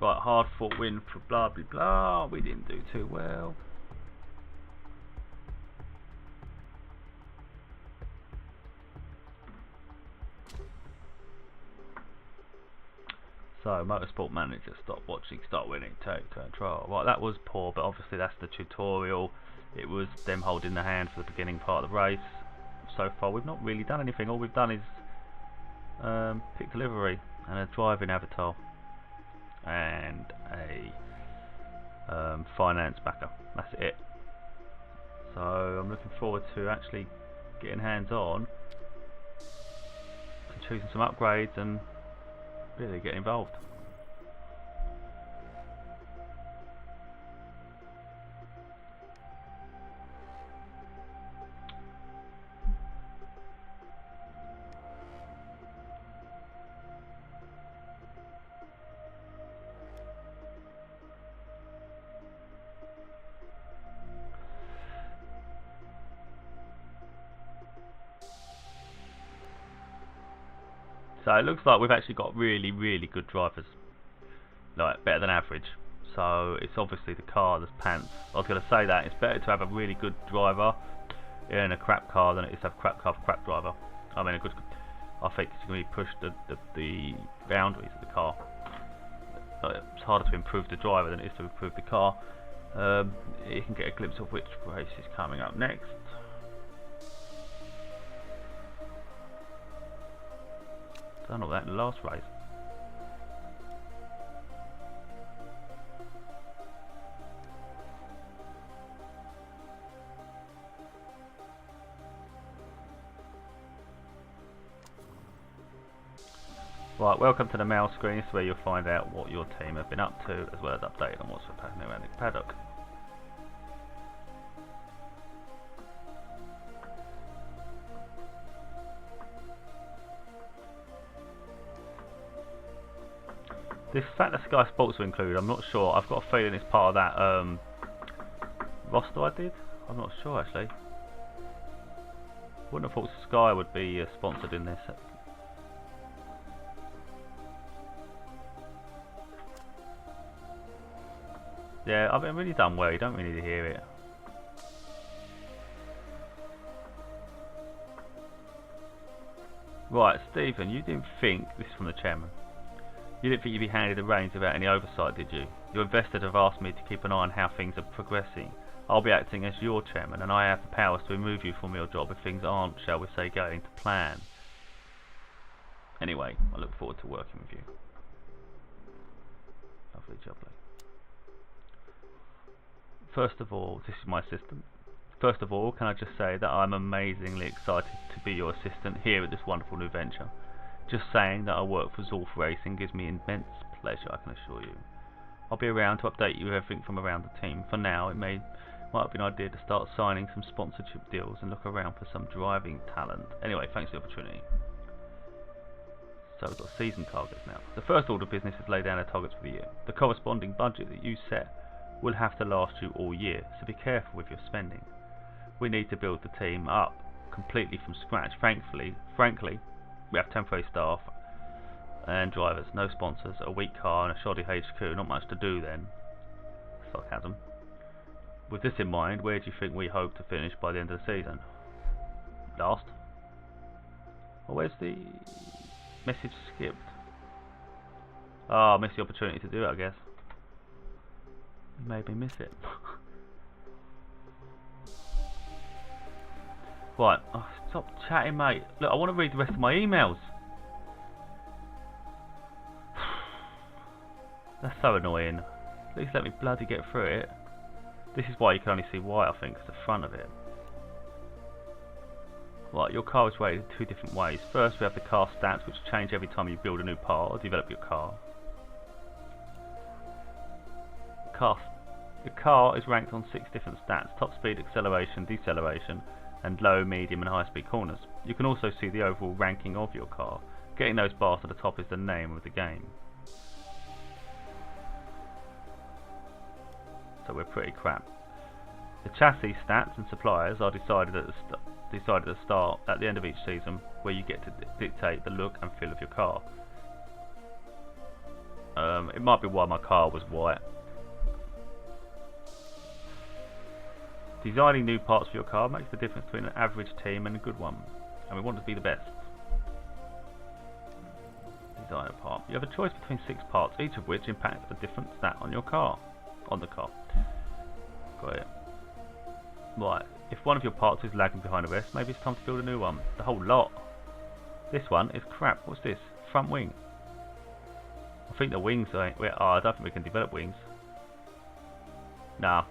Right, hard fought win for blah blah blah. We didn't do too well. So Motorsport Manager, stop watching, start winning, take control. Right, that was poor, but obviously that's the tutorial. It was them holding the hand for the beginning part of the race. So far we've not really done anything. All we've done is pick delivery and a driving avatar and a finance backer. That's it. So I'm looking forward to actually getting hands on and choosing some upgrades and really get involved. So it looks like we've actually got really, really good drivers, like better than average. So it's obviously the car that's pants. I was going to say that it's better to have a really good driver in a crap car than it is to have a crap car for a crap driver. I mean, a good. I think it's going to push the boundaries of the car. It's harder to improve the driver than it is to improve the car. You can get a glimpse of which race is coming up next. Done all that in the last race. Right, welcome to the mail screen. This is where you'll find out what your team have been up to, as well as update on what's happening around the paddock. This fact that Sky Sports are included, I'm not sure. I've got a feeling it's part of that roster I did. I'm not sure actually. Wouldn't have thought Sky would be sponsored in this. Yeah, I've really done well. You don't really need to hear it. Right, Stephen, you didn't think, this is from the chairman, you didn't think you'd be handed the reins without any oversight, did you? Your investors have asked me to keep an eye on how things are progressing. I'll be acting as your chairman, and I have the powers to remove you from your job if things aren't, shall we say, going to plan. Anyway, I look forward to working with you. Lovely, lovely. First of all, this is my assistant. First of all, can I just say that I'm amazingly excited to be your assistant here at this wonderful new venture. Just saying that I work for Zorf Racing gives me immense pleasure, I can assure you. I'll be around to update you with everything from around the team. For now, it might be an idea to start signing some sponsorship deals and look around for some driving talent. Anyway, thanks for the opportunity. So we've got season targets now. The first order of business is lay down our targets for the year. The corresponding budget that you set will have to last you all year, so be careful with your spending. We need to build the team up completely from scratch. Frankly, we have temporary staff and drivers, no sponsors, a weak car and a shoddy HQ, not much to do then. Sarcasm. With this in mind, where do you think we hope to finish by the end of the season? Last? Well, where's the message skipped? Oh, I missed the opportunity to do it, I guess. You made me miss it. Right, oh, stop chatting, mate. Look, I want to read the rest of my emails. That's so annoying. At least let me bloody get through it. This is why you can only see white, I think, it's the front of it. Right, your car is rated in two different ways. First, we have the car stats, which change every time you build a new part or develop your car. The car is ranked on 6 different stats: top speed, acceleration, deceleration, and low, medium and high speed corners. You can also see the overall ranking of your car. Getting those bars to the top is the name of the game. So we're pretty crap. The chassis stats and suppliers are decided at the start, at the end of each season, where you get to dictate the look and feel of your car. It might be why my car was white. Designing new parts for your car makes the difference between an average team and a good one, and we want to be the best. Design a part. You have a choice between 6 parts, each of which impacts a different stat on your car. On the car. Got it. Right, if one of your parts is lagging behind the rest, maybe it's time to build a new one. The whole lot. This one is crap. What's this? Front wing. I think the wings ain't. Oh, I don't think we can develop wings. Nah.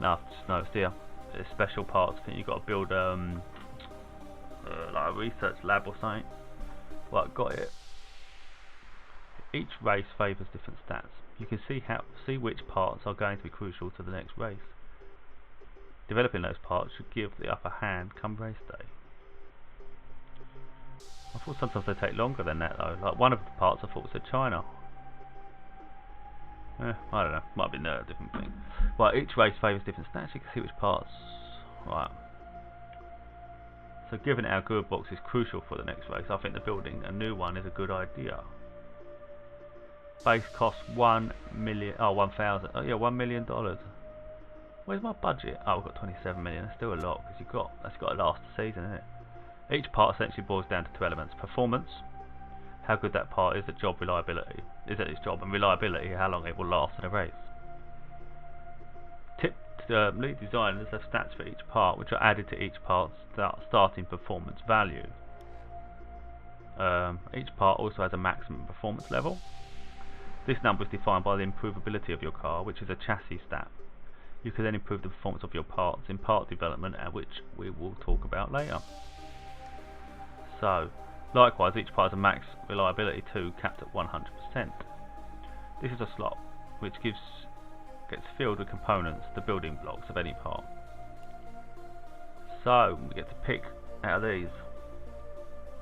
No, it's there. It's special parts. I think you've got to build like a research lab or something. Right, got it. Each race favours different stats. You can see which parts are going to be crucial to the next race. Developing those parts should give the upper hand come race day. I thought sometimes they take longer than that though. Like one of the parts I thought said China. I don't know, might be a different thing. Right, each race favours different stats, you can see which parts. Right. So given our gearbox is crucial for the next race, I think that building a new one is a good idea. Base cost $1 million. Oh, 1,000. Oh yeah, $1 million. Where's my budget? Oh, we've got 27 million. That's still a lot because that's got to last the season, isn't it? Each part essentially boils down to two elements: performance, how good that part is at job, reliability is at its job, and reliability, how long it will last in a race. Tip: lead designers have stats for each part, which are added to each part's starting performance value. Each part also has a maximum performance level. This number is defined by the improvability of your car, which is a chassis stat. You can then improve the performance of your parts in part development, which we will talk about later. So, likewise, each part has a max reliability 2 capped at 100%. This is a slot which gets filled with components, the building blocks of any part. So, we get to pick out of these.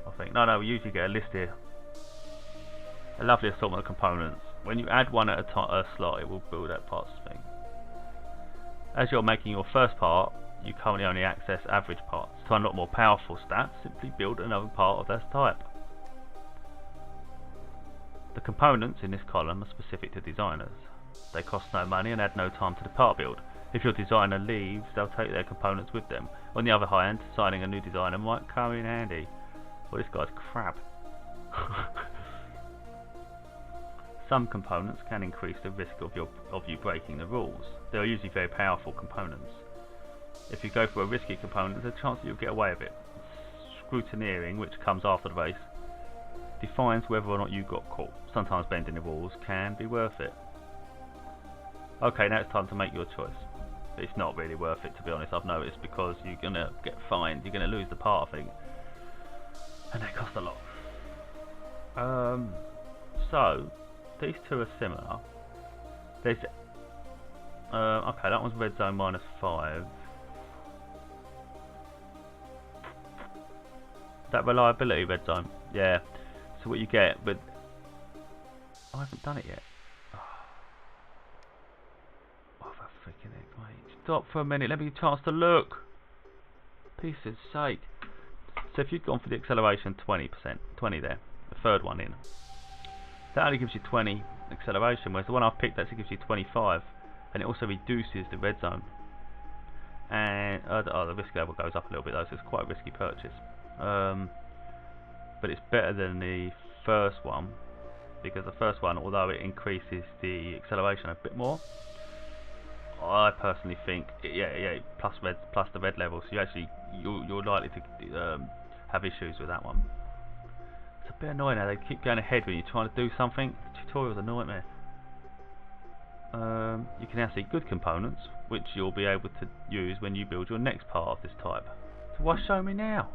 I think. No, we usually get a list here. A lovely assortment of components. When you add one at a slot, it will build that parts thing. As you're making your first part, you currently only access average parts. To unlock more powerful stats, simply build another part of that type. The components in this column are specific to designers. They cost no money and add no time to the part build. If your designer leaves, they'll take their components with them. On the other hand, signing a new designer might come in handy. Well, this guy's crap. Some components can increase the risk of you breaking the rules. They are usually very powerful components. If you go for a risky component, there's a chance that you'll get away with it. Scrutineering, which comes after the race, defines whether or not you got caught. Sometimes bending the rules can be worth it. Okay, now it's time to make your choice. It's not really worth it, to be honest, I've noticed, because you're going to get fined, you're going to lose the part, I think. And they cost a lot. So, these two are similar. There's okay, that one's red zone -5. That reliability red zone, yeah. So what you get, but I haven't done it yet. Oh, for freaking heck, mate! Stop for a minute. Let me get a chance to look. Piece of sake. So if you've gone for the acceleration 20%, 20 there, the third one in. That only gives you 20 acceleration, whereas the one I've picked actually gives you 25, and it also reduces the red zone. And the risk level goes up a little bit though, so it's quite a risky purchase. But it's better than the first one, because the first one, although it increases the acceleration a bit more, I personally think, plus the red level, so you're likely to have issues with that one. It's a bit annoying how they keep going ahead when you're trying to do something. The tutorial's a nightmare. You can now see good components, which you'll be able to use when you build your next part of this type. So why show me now?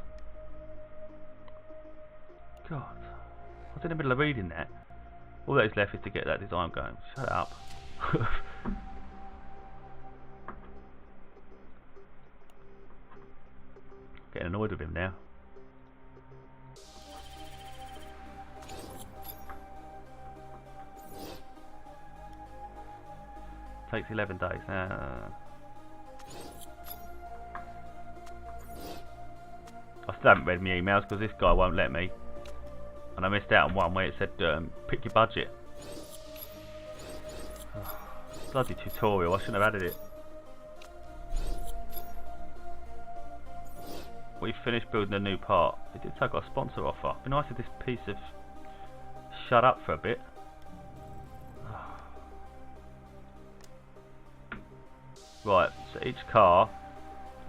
God, I was in the middle of reading that. All that is left is to get that design going. Shut up. Getting annoyed with him now. Takes 11 days. I still haven't read my emails because this guy won't let me. And I missed out on one where it said pick your budget. Bloody tutorial, I shouldn't have added it. We finished building a new part. It did say I got a sponsor offer. It'd be nice if this piece of shut up for a bit. Right, so each car,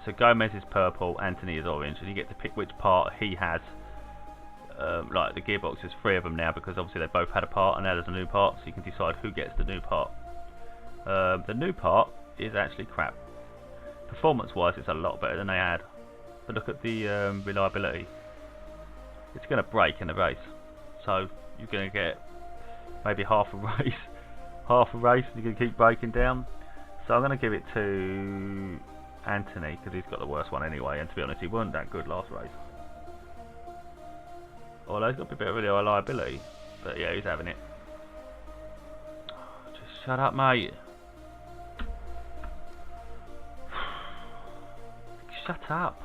so Gomez is purple, Anthony is orange, and you get to pick which part he has. Like the gearbox is 3 of them now, because obviously they both had a part, and now there's a new part, so you can decide who gets the new part. The new part is actually crap. Performance wise it's a lot better than they had, but look at the reliability. It's going to break in the race, so you're going to get maybe half a race, and you're going to keep breaking down. So I'm going to give it to Anthony, because he's got the worst one anyway, and to be honest he wasn't that good last race. Although he's got a bit of reliability, but yeah, he's having it. Just shut up, mate. Shut up.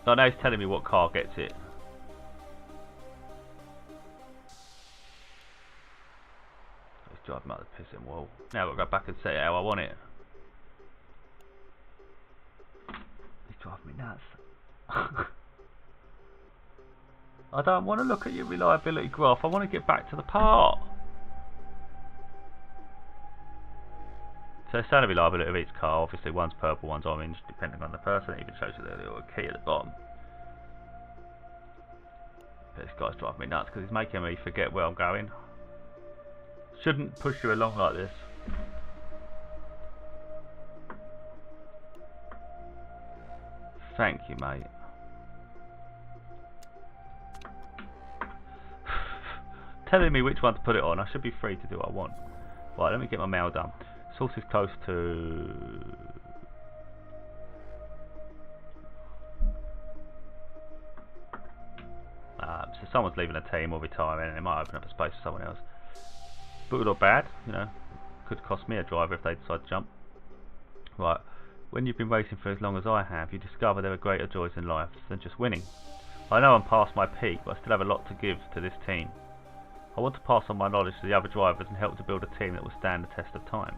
Oh, now he's telling me what car gets it. He's driving out the pissing wall. Now I've got to go back and set it how I want it. He's driving me nuts. I don't want to look at your reliability graph. I want to get back to the part. So it's saying the reliability of each car. Obviously one's purple, one's orange, depending on the person. It even shows you the little key at the bottom. But this guy's driving me nuts because he's making me forget where I'm going. Shouldn't push you along like this. Thank you, mate. Telling me which one to put it on. I should be free to do what I want. Right, let me get my mail done. Source is close to... so someone's leaving a team or retiring and it might open up a space for someone else. Good or bad, you know. Could cost me a driver if they decide to jump. Right, when you've been racing for as long as I have, you discover there are greater joys in life than just winning. I know I'm past my peak, but I still have a lot to give to this team. I want to pass on my knowledge to the other drivers and help to build a team that will stand the test of time.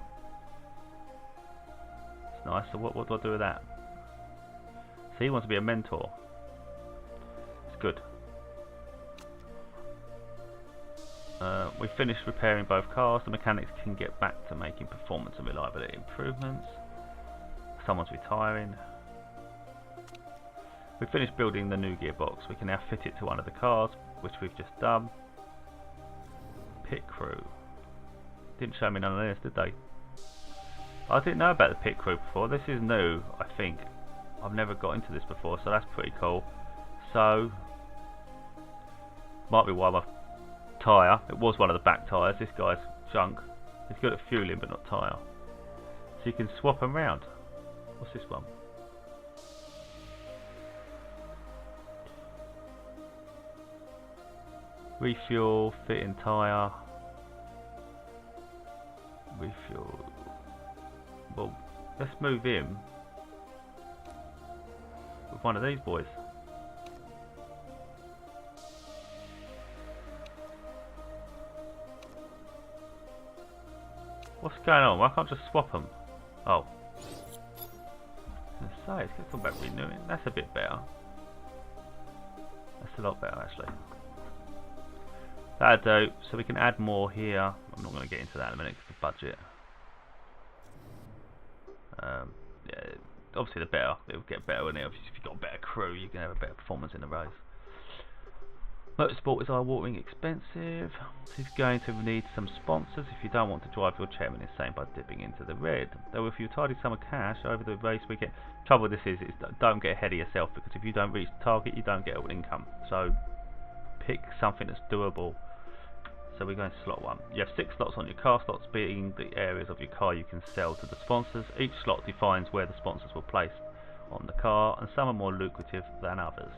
It's nice, so what do I do with that? So he wants to be a mentor. It's good. We finished repairing both cars. The mechanics can get back to making performance and reliability improvements. Someone's retiring. We finished building the new gearbox. We can now fit it to one of the cars, which we've just done. Pit crew. Didn't show me none of this, did they? I didn't know about the pit crew before. This is new, I think. I've never got into this before, so that's pretty cool. So, might be why my tyre, it was one of the back tyres. This guy's junk. He's good at fueling, but not tyre. So you can swap them round. What's this one? Refuel, fitting tyre. Refuel. Well, let's move him with one of these boys. What's going on? Why can't I just swap them? Oh. I was going to say, it's talking about renewing. That's a bit better. That's a lot better, actually. That'll do. So we can add more here. I'm not going to get into that in a minute because of the budget. Yeah, obviously the better. It'll get better, won't it? If you've got a better crew, you can have a better performance in the race. Motorsport is eye-watering expensive. He's going to need some sponsors. If you don't want to drive your chairman insane by dipping into the red. Though if you tidy sum of cash over the race weekend, trouble with this is don't get ahead of yourself, because if you don't reach the target, you don't get all income. So pick something that's doable. So we're going to slot 1. You have 6 slots on your car, slots being the areas of your car you can sell to the sponsors. Each slot defines where the sponsors will place on the car, and some are more lucrative than others.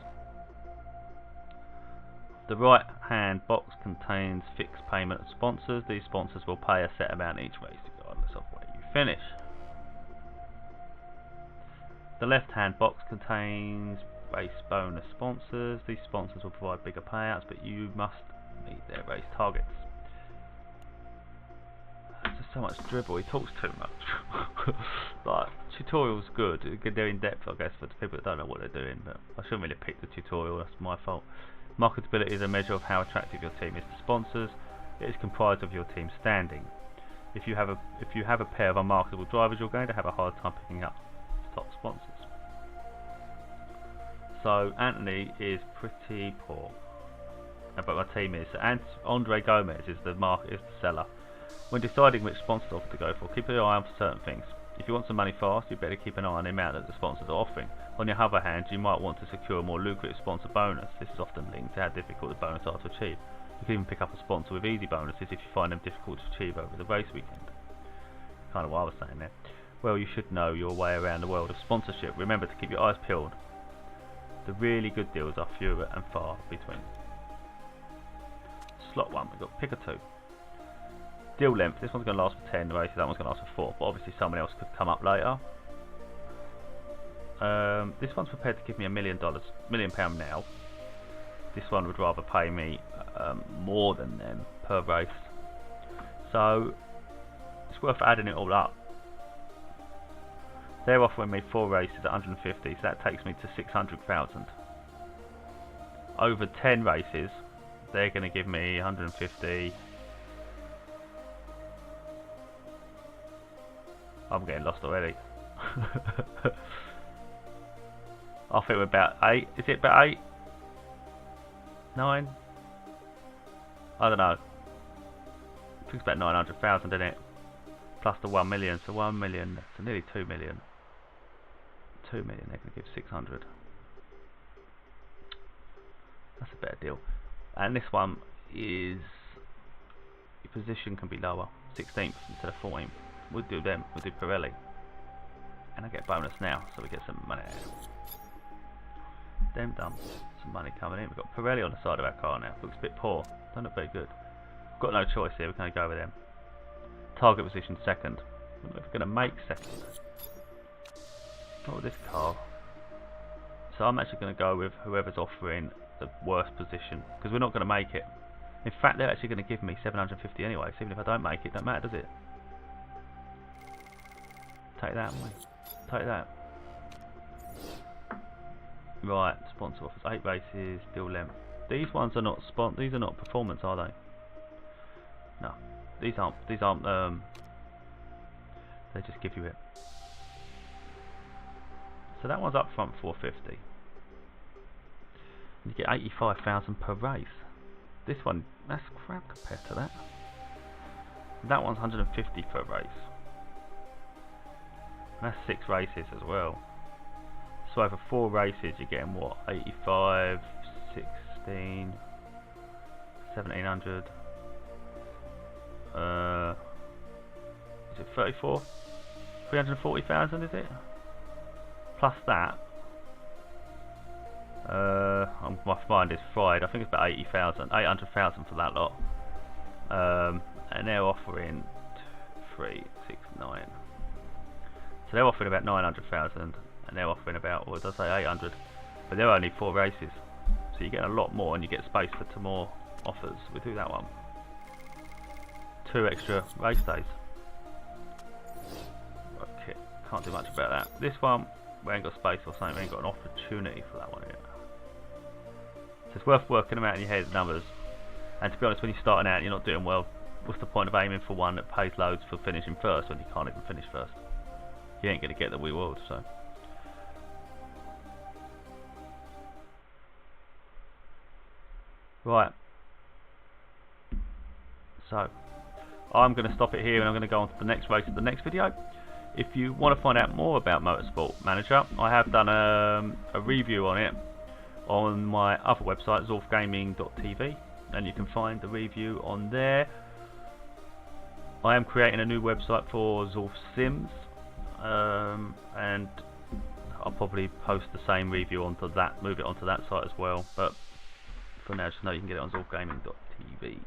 The right hand box contains fixed payment of sponsors. These sponsors will pay a set amount each race regardless of where you finish. The left hand box contains race bonus sponsors. These sponsors will provide bigger payouts, but you must meet their race targets. There's just so much dribble, he talks too much. Like, tutorial's good, they're in depth I guess for the people that don't know what they're doing, but I shouldn't really pick the tutorial, that's my fault. Marketability is a measure of how attractive your team is to sponsors. It is comprised of your team's standing. If you have a pair of unmarketable drivers, you're going to have a hard time picking up top sponsors. So Anthony is pretty poor, but my team is. And Andre Gomez is the seller. When deciding which sponsor offer to go for, keep an eye on certain things. If you want some money fast, you better keep an eye on the amount that the sponsors are offering. On the other hand, you might want to secure a more lucrative sponsor bonus. This is often linked to how difficult the bonus are to achieve. You can even pick up a sponsor with easy bonuses if you find them difficult to achieve over the race weekend. Kind of what I was saying there. Well, you should know your way around the world of sponsorship. Remember to keep your eyes peeled. The really good deals are fewer and far between. Slot 1, we've got pick a 2. Deal length, this one's going to last for 10 races, that one's going to last for 4, but obviously someone else could come up later. This one's prepared to give me $1 million now. This one would rather pay me more than them per race. So it's worth adding it all up. They're offering me 4 races at 150, so that takes me to 600,000. Over 10 races, they're going to give me 150. I'm getting lost already. I think we're about 8. Is it about 8? 9? I don't know. I think it's about 900,000, isn't it? Plus the 1 million, so 1 million, so nearly 2 million. 2 million, they're going to give 600. That's a better deal. And this one is, your position can be lower, 16th instead of 14th. We'll do them, we'll do Pirelli. And I get a bonus now, so we get some money out. Them done, some money coming in. We've got Pirelli on the side of our car now. Looks a bit poor, don't look very good. We've got no choice here, we're going to go with them. Target position second. I don't know if we're going to make second. Not with this car. So I'm actually going to go with whoever's offering the worst position, because we're not going to make it. In fact, they're actually going to give me 750 anyway, so even if I don't make it, don't matter, does it? Take that, mate. Take that. Right, sponsor offers 8 races, deal length. These ones are not these are not performance, are they? No, these aren't. They just give you it. So that one's up front 450. You get 85,000 per race. This one, that's crap compared to that. That one's 150 per race. And that's 6 races as well. So over 4 races you're getting what? 85, 16, 1700. Is it 34? 340,000 is it? Plus that. My mind is fried. I think it's about 800,000 for that lot. And they're offering 3, 6, 9. So they're offering about 900,000, and they're offering about, what did I say, 800. But they're only 4 races, so you're getting a lot more, and you get space for 2 more offers. We'll do that one. 2 extra race days. Okay, can't do much about that. This one, we ain't got space or something. We ain't got an opportunity for that one yet. So it's worth working them out in your head, the numbers. And to be honest, when you're starting out and you're not doing well, what's the point of aiming for one that pays loads for finishing first when you can't even finish first? You ain't going to get the reward, so. Right. So, I'm going to stop it here and I'm going to go on to the next race of the next video. If you want to find out more about Motorsport Manager, I have done a review on it on my other website, zorfgaming.tv, and you can find the review on there. I am creating a new website for Zorf Sims, and I'll probably post the same review onto that, move it onto that site as well, but for now just know you can get it on zorfgaming.tv.